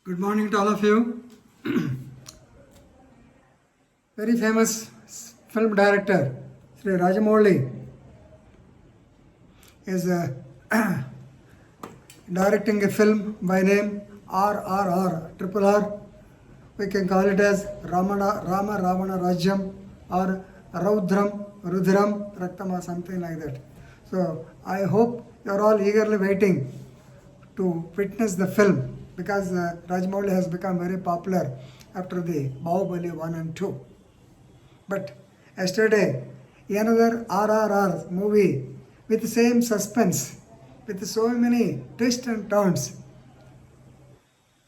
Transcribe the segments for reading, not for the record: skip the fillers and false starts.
Good morning to all of you. Very famous film director Sri Rajamouli is directing a film by name RRR, Triple R. We can call it as Rama Ravana Rajyam or Raudram Rudram Raktama, something like that. So I hope you are all eagerly waiting to witness the film because Rajamouli has become very popular after the Bahubali 1 and 2. But yesterday, another RRR movie with the same suspense, with so many twists and turns,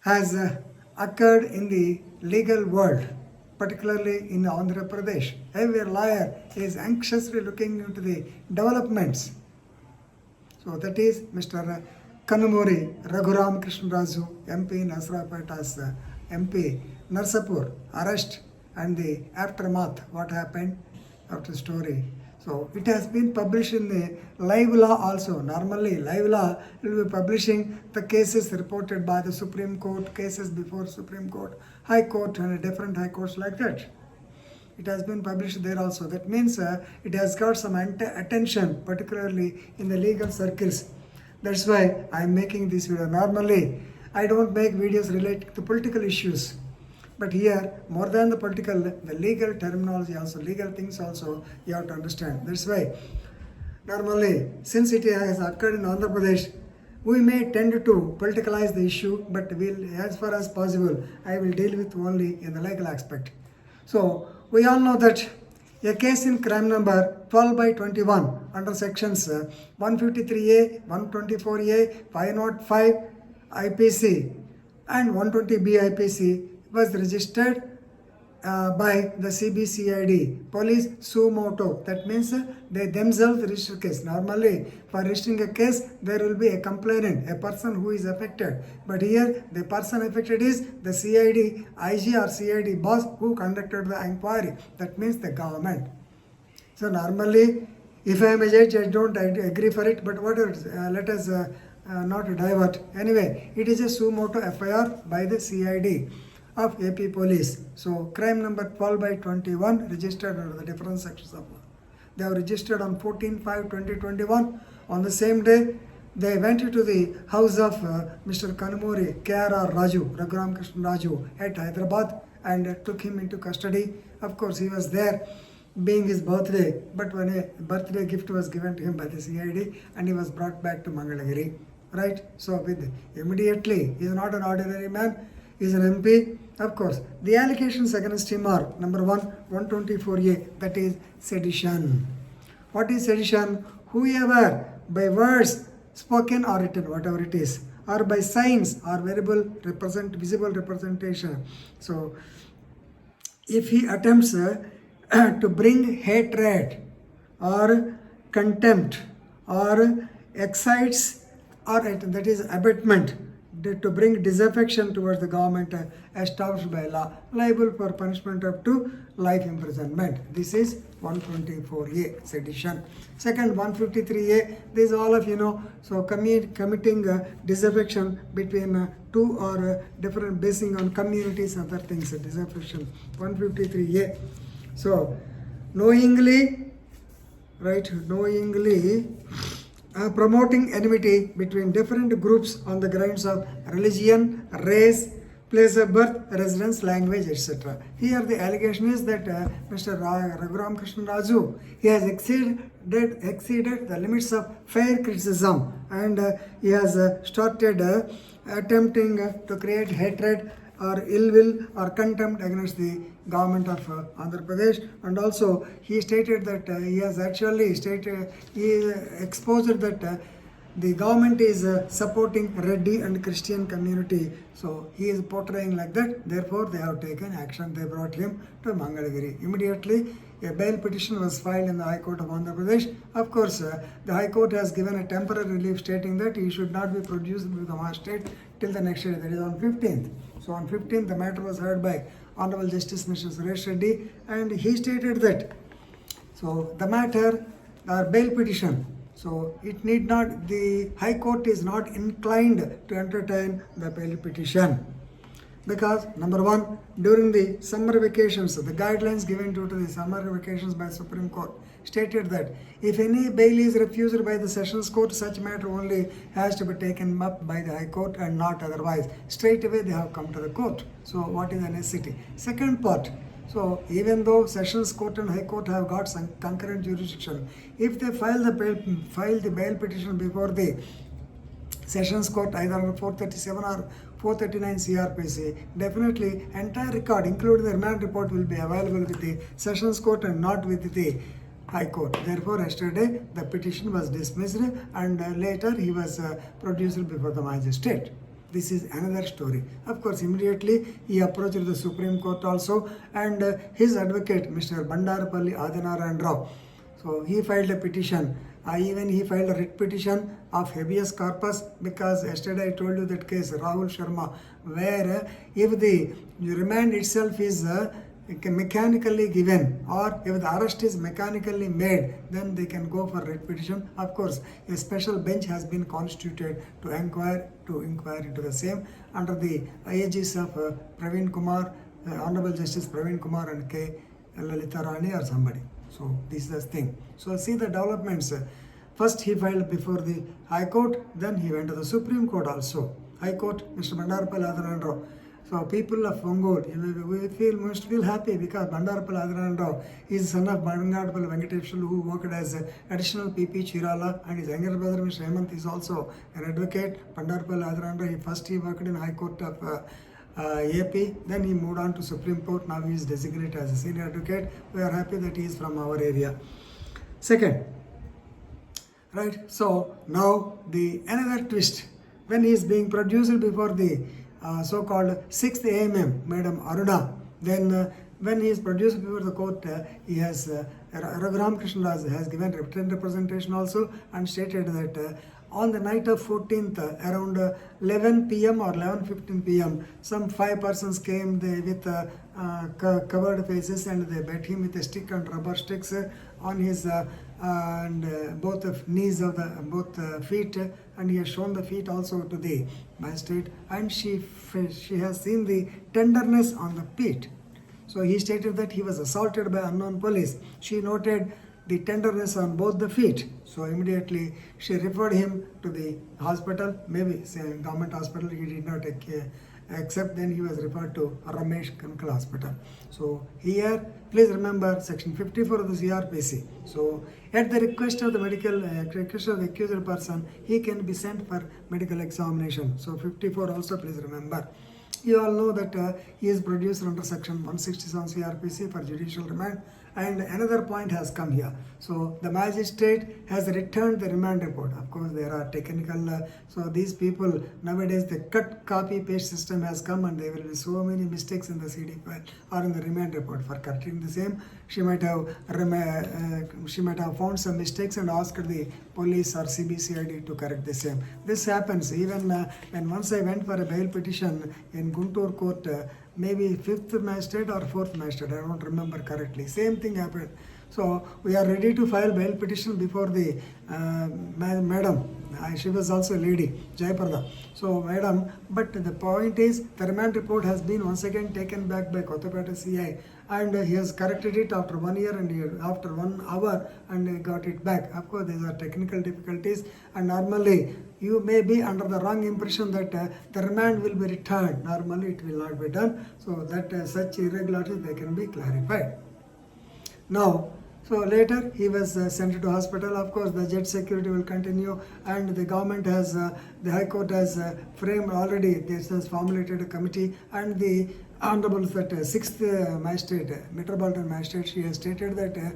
has occurred in the legal world, particularly in Andhra Pradesh. Every lawyer is anxiously looking into the developments. So that is Mr. Kanumuri Raghuram Krishnaraju, MP Nasrapeta's MP Narsapur arrest and the aftermath, what happened after story. So it has been published in the live law also. Normally live law will be publishing the cases reported by the Supreme Court, cases before Supreme Court, High Court and different high courts like that. It has been published there also. That means it has got some attention, particularly in the legal circles. That's why I am making this video. Normally, I don't make videos related to political issues. But here, more than the political, the legal terminology also, legal things also, you have to understand. That's why, normally, since it has occurred in Andhra Pradesh, we may tend to politicalize the issue, but as far as possible, I will deal with only in the legal aspect. So, we all know that a case in crime number 12/21 under sections 153A, 124A, 505 IPC and 120B IPC was registered by the CBCID, police suo motu. That means they themselves register case. Normally, for registering a case, there will be a complainant, a person who is affected. But here, the person affected is the CID, IG or CID boss who conducted the inquiry. That means the government. So normally, if I am a judge, I don't agree for it. But whatever, let us not divert. Anyway, it is a suo motu FIR by the CID of AP Police. So crime number 12/21 registered under the different sections of law. They have registered on 14/5/2021. On the same day, they went to the house of Mr. Kanumuri KRR Raju, Raghuram Krishnaraju at Hyderabad and took him into custody. Of course, he was there being his birthday, but when a birthday gift was given to him by the CID and he was brought back to Mangalagiri. Right? So with immediately, he is not an ordinary man. He is an MP. Of course, the allegations against him are number 1, 124A, that is sedition. What is sedition? Whoever by words spoken or written, whatever it is, or by signs or visible representation. So, if he attempts to bring hatred or contempt or excites or that is abatement, to bring disaffection towards the government established by law, liable for punishment up to life imprisonment. This is 124A, sedition. Second, 153A, this is all of you know. So committing disaffection between two or different, basing on communities, other things, disaffection. 153A. So knowingly, promoting enmity between different groups on the grounds of religion, race, place of birth, residence, language, etc. Here the allegation is that Mr. Raghuram Krishnaraju, he has exceeded the limits of fair criticism and he has started attempting to create hatred or ill will or contempt against the government of Andhra Pradesh, and also he stated that he has actually exposed that the government is supporting Reddy and Christian community. So he is portraying like that. Therefore, they have taken action. They brought him to Mangalagiri. Immediately, a bail petition was filed in the High Court of Andhra Pradesh. Of course, the High Court has given a temporary relief stating that he should not be produced to the magistrate till the next day, that is on 15th. So on 15th, the matter was heard by Honorable Justice Mr. Suresh Reddy, and he stated that, so the matter, bail petition, so it need not, the High Court is not inclined to entertain the bail petition. Because number one, during the summer vacations, the guidelines given due to the summer vacations by Supreme Court stated that if any bail is refused by the Sessions Court, such matter only has to be taken up by the High Court and not otherwise. Straight away they have come to the court. So what is the necessity? Second part, so even though Sessions Court and High Court have got some concurrent jurisdiction, if they file the bail petition before the Sessions Court either under 437 or 439 CRPC, definitely entire record including the remand report will be available with the Sessions Court and not with the High Court. Therefore, yesterday the petition was dismissed and later he was produced before the magistrate. This is another story. Of course, immediately he approached the Supreme Court also, and his advocate, Mr. Bandarapalli Adinarayan Rao, so he filed a petition. Even he filed a writ petition of habeas corpus, because yesterday I told you that case Rahul Sharma, where if the remand itself is mechanically given or if the arrest is mechanically made, then they can go for writ petition. Of course, a special bench has been constituted to inquire into the same under the aegis of Praveen Kumar, Honorable Justice Praveen Kumar and K. Lalita Rani or somebody. So this is the thing. So see the developments. First he filed before the High Court, then he went to the Supreme Court also. High Court, Mr. Bandarapalli Adinarayan Rao. So people of Ongole, we must feel happy because Bandarapalli Adinarayan Rao is son of Bandarapalli Venkateshwarlu, who worked as additional PP Chirala, and his younger brother Mr. Hemant is also an advocate. Bandarapalli Adinarayan Rao, he worked in High Court of AP, then he moved on to Supreme Court. Now he is designated as a senior advocate. We are happy that he is from our area. Second, right, so now the another twist, when he is being produced before the so-called 6th AMM, Madam Aruna, then when he is produced before the court, he has Raghuram Krishnadas has given written representation also and stated that on the night of 14th, around 11 p.m. or 11:15 p.m., some 5 persons came with covered faces and they beat him with a stick and rubber sticks on his and both the knees of both feet, and he has shown the feet also to the magistrate, and she has seen the tenderness on the feet. So he stated that he was assaulted by unknown police. She noted the tenderness on both the feet. So immediately she referred him to the hospital, maybe say government hospital. He did not accept. Then he was referred to Ramesh Kankal Hospital. So here, please remember section 54 of the CRPC. So at the request of the request of the accused person, he can be sent for medical examination. So 54 also, please remember. You all know that he is produced under section 167 CRPC for judicial remand. And another point has come here. So the magistrate has returned the remand report. Of course, there are technical, so these people nowadays the cut copy paste system has come, and there will be so many mistakes in the CD file or in the remand report. For correcting the same, she might have found some mistakes and asked the police or CBCID to correct the same. This happens even when once I went for a bail petition in Guntur court. Maybe 5th magistrate or 4th magistrate, I don't remember correctly. Same thing happened. So we are ready to file bail petition before the madam. She was also a lady, Jayaprada. So madam, but the point is the remand report has been once again taken back by Kottapeta CI, and he has corrected it after 1 year and after 1 hour and got it back. Of course, these are technical difficulties, and normally you may be under the wrong impression that the remand will be returned. Normally it will not be done. So that such irregularities, they can be clarified. Now, so later he was sent to hospital. Of course, the jet security will continue, and the government has, the High Court has framed already, this has formulated a committee, and the Honorable that 6th magistrate, Metropolitan Magistrate, she has stated that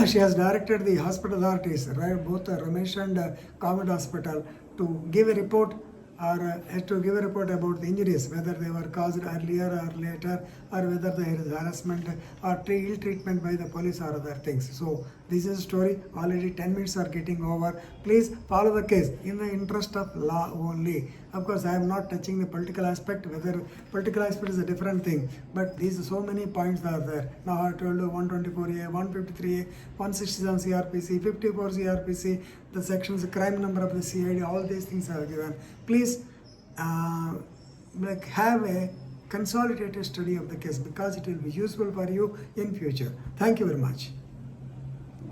she has directed the hospital authorities, right, both Ramesh and Government Hospital, to give a report or to give a report about the injuries, whether they were caused earlier or later, or whether there is harassment or ill treatment by the police or other things. So this is a story. Already 10 minutes are getting over. Please follow the case in the interest of law only. Of course, I am not touching the political aspect. Whether political aspect is a different thing, but these so many points are there. Now I told you 124A, 153A, 167 CRPC, 54 CRPC, the sections, the crime number of the CID, all these things are given. Please have a consolidated study of the case because it will be useful for you in future. Thank you very much.